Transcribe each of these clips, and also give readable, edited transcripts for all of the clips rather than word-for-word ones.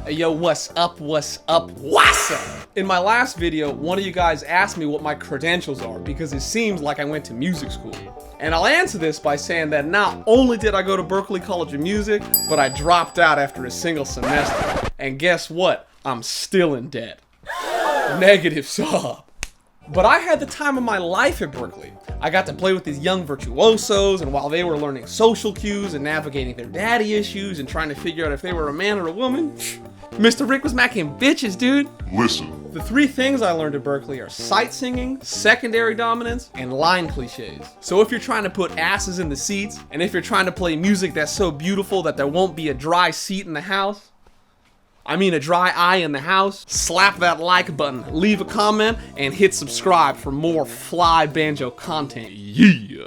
Hey, yo, what's up, what's up, what's up? In my last video, one of you guys asked me what my credentials are because it seems like I went to music school. And I'll answer this by saying that not only did I go to Berklee College of Music, but I dropped out after a single semester. And guess what? I'm still in debt. Negative sub. But I had the time of my life at Berklee. I got to play with these young virtuosos, and while they were learning social cues and navigating their daddy issues and trying to figure out if they were a man or a woman, Mr. Rick was macking bitches, dude. Listen. The three things I learned at Berklee are sight singing, secondary dominance, and line cliches. So if you're trying to put asses in the seats, and if you're trying to play music that's so beautiful that there won't be a dry seat in the house, I mean a dry eye in the house, slap that like button, leave a comment, and hit subscribe for more fly banjo content. Yeah!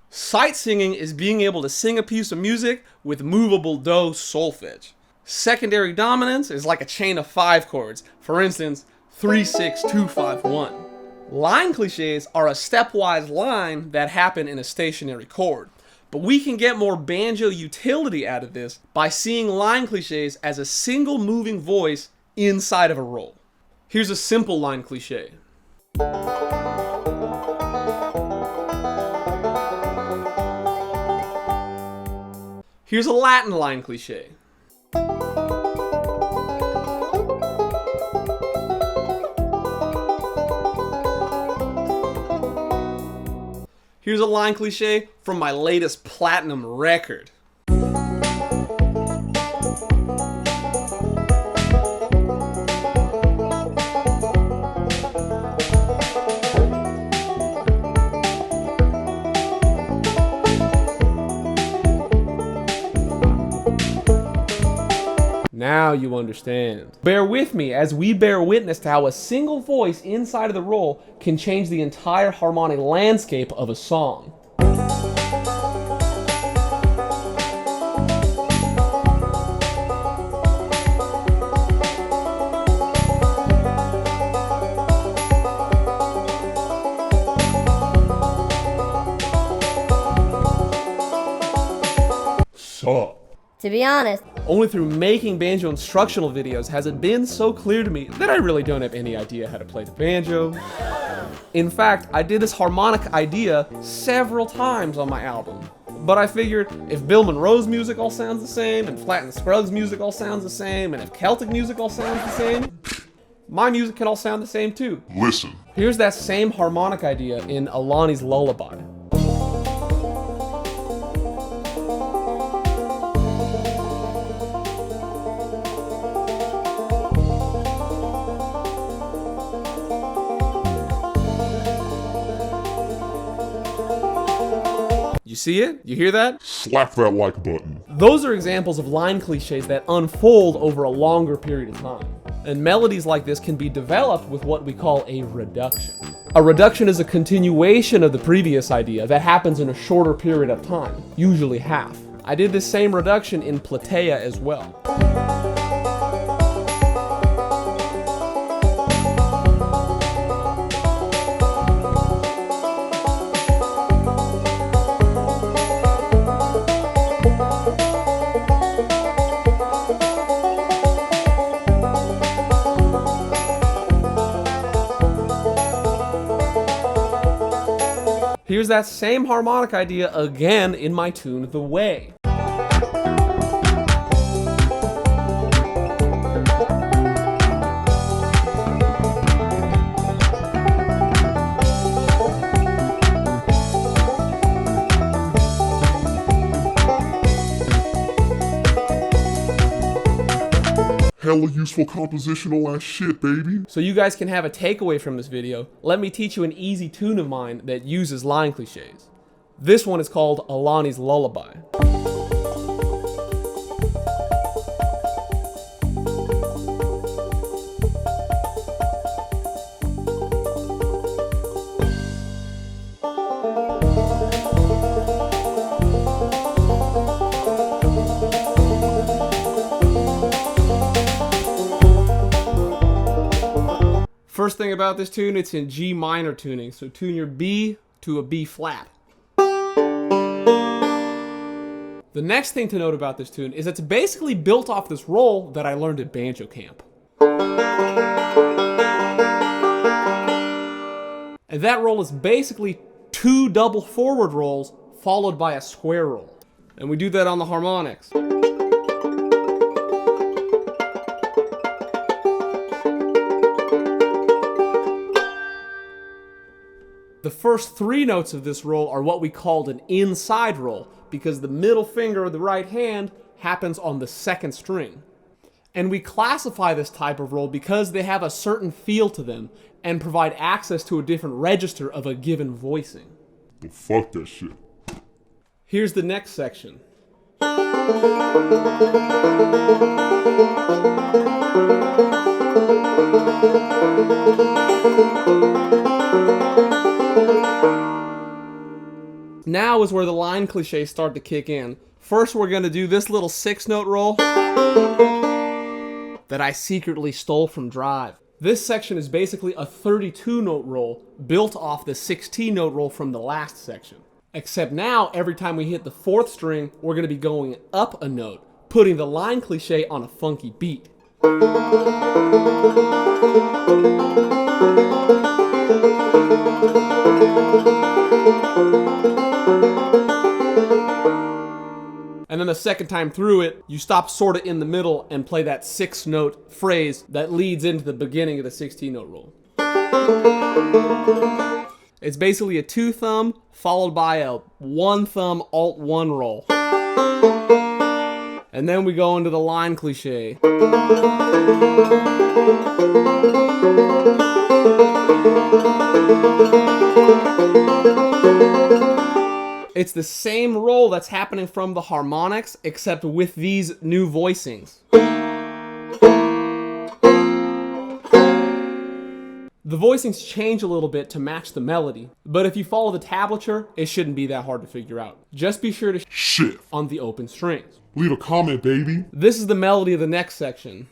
Sight singing is being able to sing a piece of music with movable do solfege. Secondary dominance is like a chain of 5 chords. For instance, 3, 6, 2, 5, 1. Line cliches are a stepwise line that happen in a stationary chord. But we can get more banjo utility out of this by seeing line cliches as a single moving voice inside of a roll. Here's a simple line cliche. Here's a Latin line cliche. Here's a line cliche from my latest platinum record. Now you understand. Bear with me as we bear witness to how a single voice inside of the roll can change the entire harmonic landscape of a song. Sup? To be honest, only through making banjo instructional videos has it been so clear to me that I really don't have any idea how to play the banjo. In fact, I did this harmonic idea several times on my album. But I figured if Bill Monroe's music all sounds the same, and Flatt and Scruggs' music all sounds the same, and if Celtic music all sounds the same, my music can all sound the same too. Listen. Here's that same harmonic idea in Alani's Lullaby. You see it? You hear that? Slap that like button. Those are examples of line cliches that unfold over a longer period of time. And melodies like this can be developed with what we call a reduction. A reduction is a continuation of the previous idea that happens in a shorter period of time, usually half. I did this same reduction in Platea as well. Here's that same harmonic idea again in my tune, The Way. Hella useful compositional ass shit, baby. So you guys can have a takeaway from this video, let me teach you an easy tune of mine that uses line cliches. This one is called Alani's Lullaby. First thing about this tune, it's in G minor tuning. So tune your B to a B flat. The next thing to note about this tune is it's basically built off this roll that I learned at Banjo camp. And that roll is basically 2 double forward rolls followed by a square roll. And we do that on the harmonics. The first 3 notes of this roll are what we called an inside roll, because the middle finger of the right hand happens on the 2nd string. And we classify this type of roll because they have a certain feel to them and provide access to a different register of a given voicing. Well, fuck that shit. Here's the next section. Now is where the line cliches start to kick in. First, we're going to do this little 6-note roll that I secretly stole from Drive. This section is basically a 32-note roll built off the 16-note roll from the last section. Except now, every time we hit the 4th string, we're going to be going up a note, putting the line cliche on a funky beat. And then the second time through it, you stop sort of in the middle and play that 6-note phrase that leads into the beginning of the 16-note roll. It's basically a 2-thumb followed by a 1-thumb alt-1 roll. And then we go into the line cliche. It's the same roll that's happening from the harmonics, except with these new voicings. The voicings change a little bit to match the melody, but if you follow the tablature, it shouldn't be that hard to figure out. Just be sure to shift on the open strings. Leave a comment, baby. This is the melody of the next section.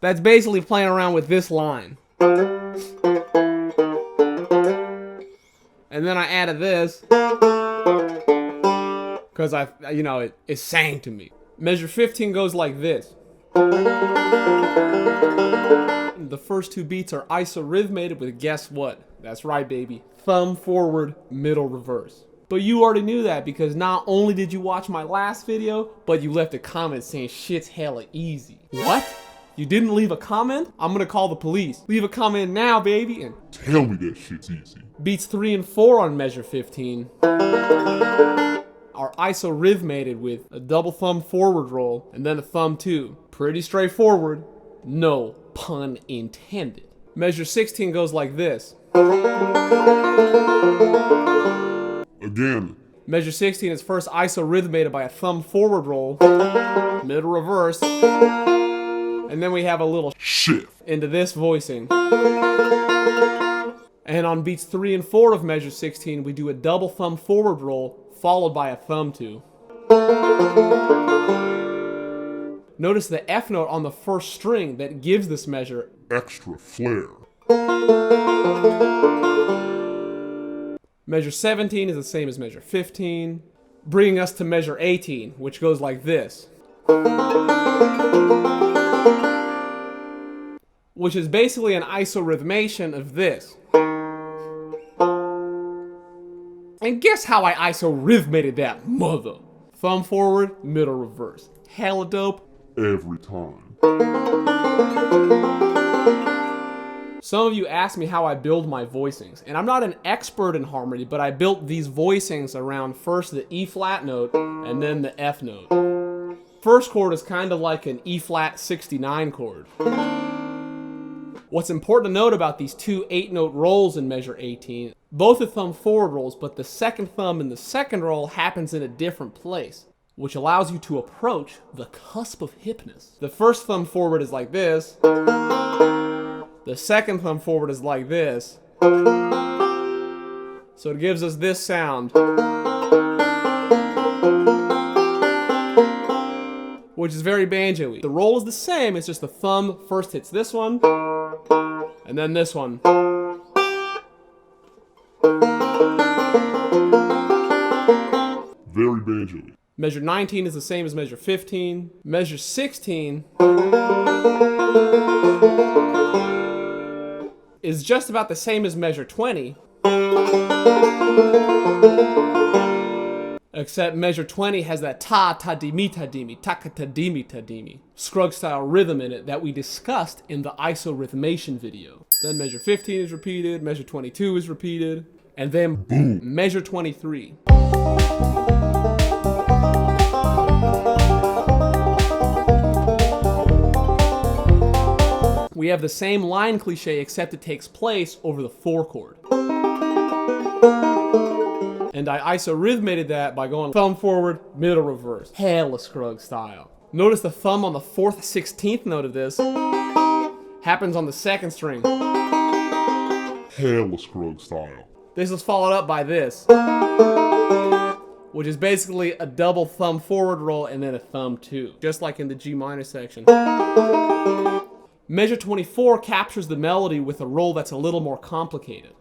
That's basically playing around with this line. And then I added this because it sang to me. Measure 15 goes like this. The first 2 beats are isorhythmated with guess what? That's right, baby. Thumb forward, middle reverse. But you already knew that because not only did you watch my last video, but you left a comment saying shit's hella easy. What? You didn't leave a comment? I'm gonna call the police. Leave a comment now, baby, and tell me that shit's easy. Beats 3 and 4 on measure 15 are isorhythmated with a double thumb forward roll and then a thumb 2. Pretty straightforward. No pun intended. Measure 16 goes like this. Again. Measure 16 is first isorhythmated by a thumb forward roll, middle reverse, and then we have a little shift into this voicing. And on beats 3 and 4 of measure 16, we do a double thumb forward roll followed by a thumb 2. Notice the F note on the first string that gives this measure extra flair. Measure 17 is the same as measure 15, bringing us to measure 18, which goes like this. Which is basically an isorhythmation of this. And guess how I isorhythmated that, mother? Thumb forward, middle reverse. Hella dope. Every time. Some of you asked me how I build my voicings, and I'm not an expert in harmony, but I built these voicings around first the E flat note and then the F note. First chord is kind of like an E flat 69 chord. What's important to note about these 2 8-note rolls in measure 18, both are thumb forward rolls, but the second thumb in the second roll happens in a different place, which allows you to approach the cusp of hipness. The first thumb forward is like this. The second thumb forward is like this. So it gives us this sound, which is very banjo-y. The roll is the same, it's just the thumb first hits this one, and then this one. Very banjo-y. Measure 19 is the same as measure 15. Measure 16 is just about the same as measure 20, except measure 20 has that ta-ta-dimi-ta-dimi, taka-ta-dimi-ta-dimi Scruggs style rhythm in it that we discussed in the isorhythmation video. Then measure 15 is repeated, measure 22 is repeated, and then boom, measure 23. We have the same line cliche, except it takes place over the 4 chord. And I isorhythmated that by going thumb forward, middle reverse. Hella Scruggs style. Notice the thumb on the 4th 16th note of this happens on the 2nd string. Hella Scruggs style. This is followed up by this, which is basically a double thumb forward roll and then a thumb 2, just like in the G minor section. Measure 24 captures the melody with a roll that's a little more complicated.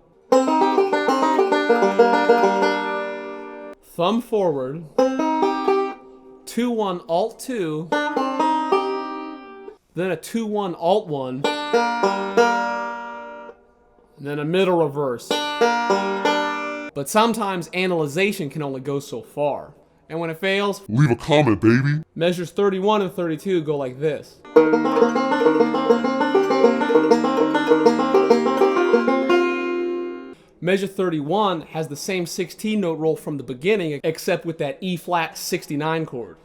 Thumb forward, 2-1 alt 2, then a 2-1 alt 1, and then a middle reverse. But sometimes analyzation can only go so far. And when it fails, leave a comment, baby. Measures 31 and 32 go like this. Measure 31 has the same 16 note roll from the beginning, except with that E flat 69 chord.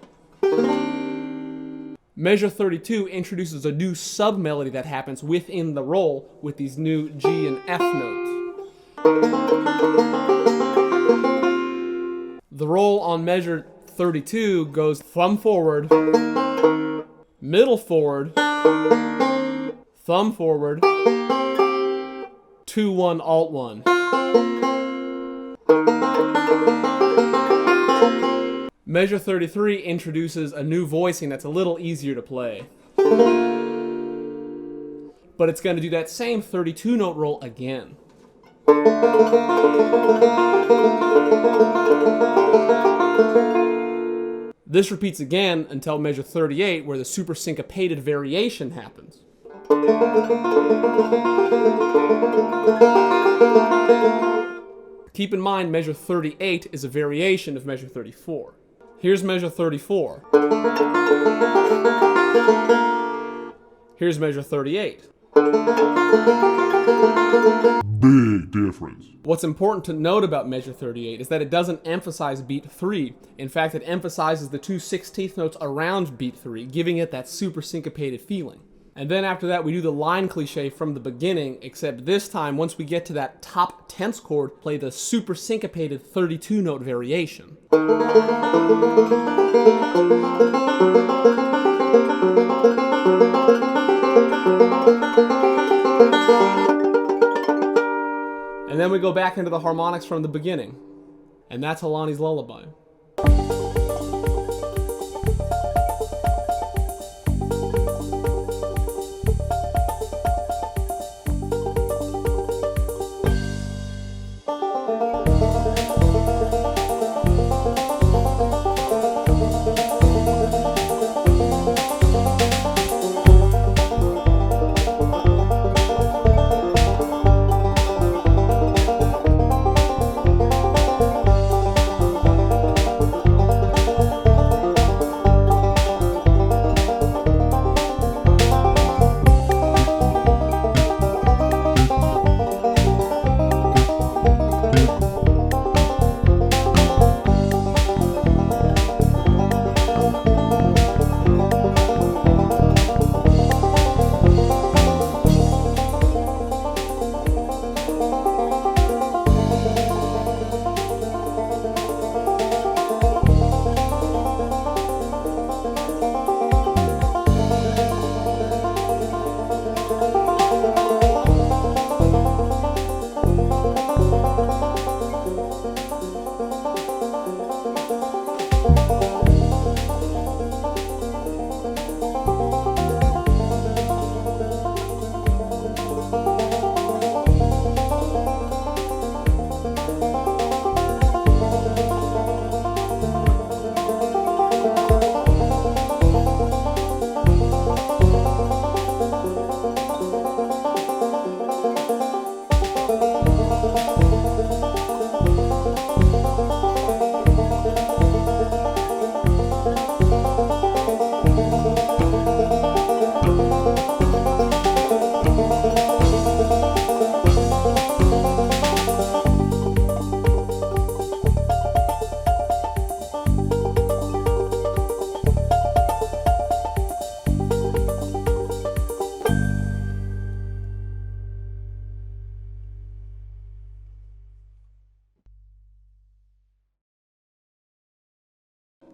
Measure 32 introduces a new sub-melody that happens within the roll with these new G and F notes. The roll on measure 32 goes thumb forward, middle forward, thumb forward, 2-1 alt 1. Measure 33 introduces a new voicing that's a little easier to play. But it's going to do that same 32 note roll again. This repeats again until measure 38, where the super syncopated variation happens. Keep in mind, measure 38 is a variation of measure 34. Here's measure 34. Here's measure 38. Big difference. What's important to note about measure 38 is that it doesn't emphasize beat 3. In fact, it emphasizes the 2 16th notes around beat 3, giving it that super syncopated feeling. And then after that, we do the line cliche from the beginning, except this time, once we get to that top tense chord, play the super syncopated 32 note variation. And then we go back into the harmonics from the beginning. And that's Alani's Lullaby.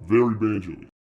Very banjo-y.